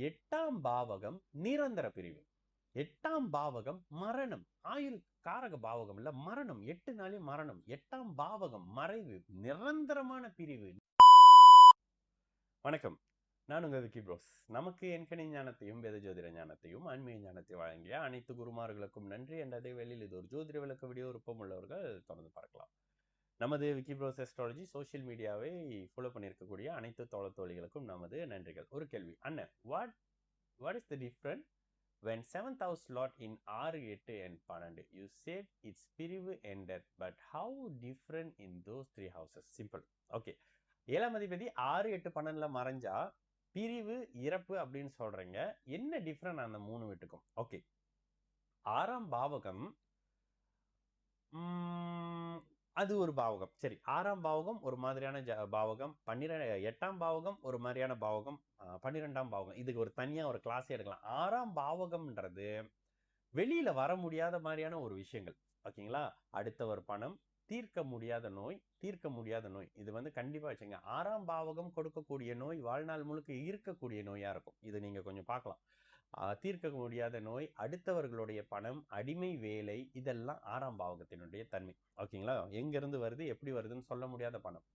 எட்டாம் பாவகம் நிரந்தர பிரிவு. எட்டாம் பாவகம் மரணம். ஆயுள் காரக பாவகம் இல்ல, மரணம். 8 நாளே மரணம். எட்டாம் பாவகம் மறைவு, நிரந்தரமான பிரிவு. வணக்கம், நான் உங்க விக்கி ப்ரோஸ். நமக்கு எண்கணி ஞானத்தையும் வேத ஜோதிட ஞானத்தையும் ஆன்மீக ஞானத்தையும் வழங்கிய அனைத்து குருமார்களுக்கும் நன்றி. என்ற அதே வேளையில் இது ஒரு ஜோதிட விளக்க வீடியோ விருப்பம் உள்ளவர்கள் தொடர்ந்து பார்க்கலாம். நமது விக்கி ப்ரோஸ் அஸ்ட்ராலஜி சோசியல் மீடியாவை ஃபாலோ பண்ணியிருக்கக்கூடிய அனைத்து தோழர்களுக்கும் நமது நன்றிகள். ஒரு கேள்வி, அண்ணன், what is the different when 7th house slot in 6, 8 and 12? You said its பிரிவு ended, but how different in those 3 houses? Simple. Okay, 7ஆம் அதிபதி 6, 8, 12ல மறைஞ்சா பிரிவு இறப்பு அப்படின்னு சொல்றீங்க. என்ன டிஃப்ரெண்ட் அந்த 3 வீட்டுக்கும்? ஓகே, 6ஆம் பாவகம் அது ஒரு பாவகம். சரி, 6ஆம் பாவகம் ஒரு மாதிரியான பாவகம், 8ஆம் பாவகம் ஒரு மாதிரியான பாவகம், 12ஆம் பாவகம் இதுக்கு ஒரு தனியா ஒரு கிளாஸே எடுக்கலாம். 6ஆம் பாவகம்ன்றது வெளியில வர முடியாத மாதிரியான ஒரு விஷயங்கள். ஓகேங்களா? அடுத்தவர் பணம், தீர்க்க முடியாத நோய், இது கண்டிப்பா வச்சுங்க. 6ஆம் பாவகம் கொடுக்கக்கூடிய நோய் வாழ்நாள் முழுக்க இருக்கக்கூடிய நோயா இருக்கும். இது நீங்க கொஞ்சம் பார்க்கலாம். தீர்க்க முடியாத நோய், அடுத்தவர்களுடைய பணம், அடிமை வேலை, இதெல்லாம் 6ஆம் பாவகத்தினுடைய தன்மை. ஓகேங்களா? எங்கிருந்து வருது, எப்படி வருதுன்னு சொல்ல முடியாத பணம்.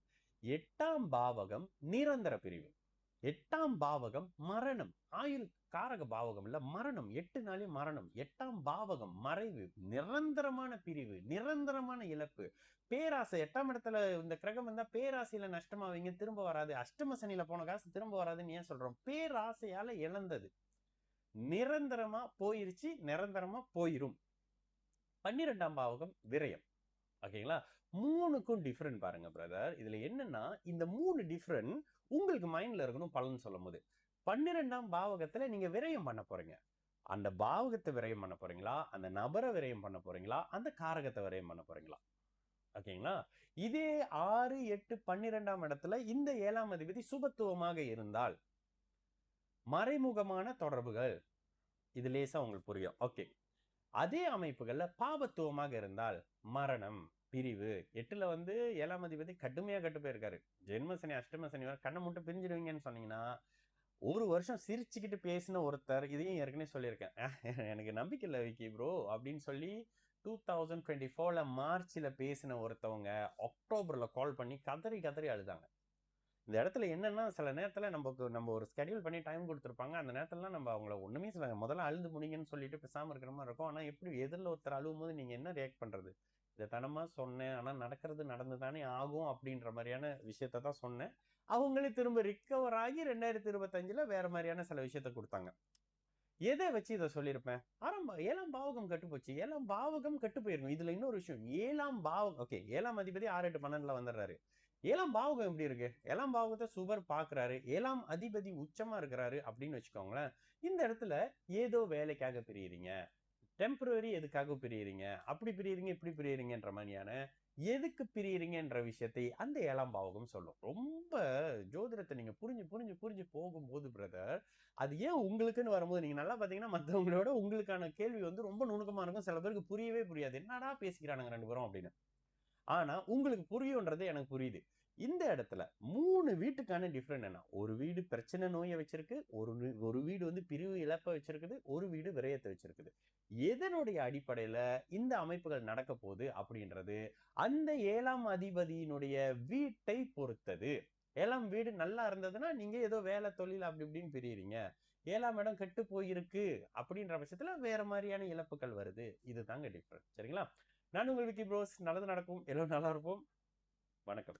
8ஆம் பாவகம் நிரந்தர பிரிவு. 8ஆம் பாவகம் மரணம். ஆயுள் காரக பாவகம் இல்ல, மரணம். 8 நாளே மரணம். 8ஆம் பாவகம் மறைவு, நிரந்தரமான பிரிவு, நிரந்தரமான இழப்பு. பேராசை. 8ஆம் இடத்துல இந்த கிரகம் வந்தா பேராசையில நஷ்டமாவீங்க, திரும்ப வராது. அஷ்டம சனியில போன காசு திரும்ப வராதுன்னு ஏன் சொல்றோம்? பேராசையால இழந்தது நிரந்தரமா போயிருச்சு, நிரந்தரமா போயிரும். 12ஆம் பாவகம் விரயம். ஓகேங்களா? 3க்கும் டிஃபரெண்ட் பாருங்க பிரதர். இதுல என்னன்னா, இந்த 3 டிஃபரெண்ட் உங்களுக்கு மைண்ட்ல இருக்கணும் பலன் சொல்லும் போது. 12ஆம் பாவகத்துல நீங்க விரயம் பண்ண போறீங்க. அந்த பாவகத்தை விரயம் பண்ண போறீங்களா, அந்த நபரை விரயம் பண்ண போறீங்களா, அந்த காரகத்தை விரயம் பண்ண போறீங்களா? ஓகேங்களா? இதே 6, 8, 12ஆம் இடத்துல இந்த 7ஆம் அதிபதி சுபத்துவமாக இருந்தால் மறைமுகமான தொடர்புகள், இது லேசா உங்களுக்கு புரியும். ஓகே, அதே அமைப்புகள்ல பாபத்துவமாக இருந்தால் மரணம், பிரிவு. 8ல 7ஆம் அதிபதி கடுமையா கட்டு போயிருக்காரு. ஜென்ம சனி, அஷ்டம சனி கண்ணை மட்டும் பிரிஞ்சிடுவீங்கன்னு சொன்னீங்கன்னா, ஒரு வருஷம் சிரிச்சுக்கிட்டு பேசின ஒருத்தர், இதையும் ஏற்கனவே சொல்லியிருக்கேன், எனக்கு நம்பிக்கை இல்லை விக்கி ப்ரோ அப்படின்னு சொல்லி 2024 மார்ச்ல பேசின ஒருத்தவங்க அக்டோபர்ல கால் பண்ணி கதறி கதறி அழுதாங்க. இந்த இடத்துல என்னன்னா, சில நேரத்துல நம்ம ஒரு ஸ்கெடியூல் பண்ணி டைம் கொடுத்துருப்பாங்க. அந்த நேரத்துலலாம் நம்ம அவங்கள ஒண்ணுமே முதல்ல அழுது முடிங்கன்னு சொல்லிட்டு பேசாம இருக்கிற மாதிரி இருக்கும். ஆனா எப்படி எதிரில் ஒருத்தர் அழுவும் போது நீங்க என்ன ரியாக்ட் பண்றது? இதை தனமா சொன்னேன், ஆனா நடக்கிறது நடந்துதானே ஆகும் அப்படின்ற மாதிரியான விஷயத்த தான் சொன்னேன். அவங்களே திரும்ப ரிக்கவர் ஆகி 2025ல வேற மாதிரியான சில விஷயத்த கொடுத்தாங்க. எதை வச்சு இதை சொல்லியிருப்பேன்? 7ஆம் பாவகம் கட்டு போச்சு. 7ஆம் பாவகம் கட்டு போயிருக்கும். இதுல இன்னொரு விஷயம், 7ஆம் பாவகம், ஓகே, 7ஆம் அதிபதி 6, 8, 12ல வந்துடுறாரு. 7ஆம் பாவகம் எப்படி இருக்கு? 7ஆம் பாவகத்தை சுபர் பாக்குறாரு, 7ஆம் அதிபதி உச்சமா இருக்கிறாரு அப்படின்னு வச்சுக்கோங்களேன். இந்த இடத்துல ஏதோ வேலைக்காக பிரியுறீங்க, டெம்பரரி எதுக்காக பிரியுறீங்க, அப்படி பிரியுறீங்க, இப்படி பிரியுறீங்கன்ற மாதிரியான எதுக்கு பிரியுறீங்கன்ற விஷயத்தை அந்த 7ஆம் பாவகம் சொல்லும். ரொம்ப ஜோதிடத்தை நீங்க புரிஞ்சு புரிஞ்சு புரிஞ்சு போகும்போது பிரதர், அது ஏன் உங்களுக்குன்னு வரும்போது நீங்க நல்லா பாத்தீங்கன்னா மற்றவங்களோட உங்களுக்கான கேள்வி ரொம்ப நுணுக்கமா இருக்கும். சில பேருக்கு புரியவே புரியாது, என்னடா பேசிக்கிறானுங்க 2 பேரும் அப்படின்னு. ஆனா உங்களுக்கு புரியும்ன்றது எனக்கு புரியுது. இந்த இடத்துல 3 வீட்டுக்கான டிஃபரெண்ட் என்ன? ஒரு வீடு பிரச்சனை நோயை வச்சிருக்கு, ஒரு வீடு பிரிவு இழப்ப வச்சிருக்குது, ஒரு வீடு விரயத்தை வச்சிருக்குது. எதனுடைய அடிப்படையில இந்த அமைப்புகள் நடக்க போகுது அப்படின்றது அந்த 7ஆம் அதிபதியினுடைய வீட்டை பொறுத்தது. 7ஆம் வீடு நல்லா இருந்ததுன்னா நீங்க ஏதோ வேலை தொழில் அப்படி இப்படின்னு பிரியுறீங்க. 7ஆம் இடம் கெட்டு போயிருக்கு அப்படின்ற பட்சத்துல வேற மாதிரியான இழப்புகள் வருது. இதுதாங்க டிஃபரெண்ட். சரிங்களா? நான் உங்கள் விக்கி ப்ரோஸ். நல்லது நடக்கும், எல்லோரும் நல்லா இருப்போம். வணக்கம்.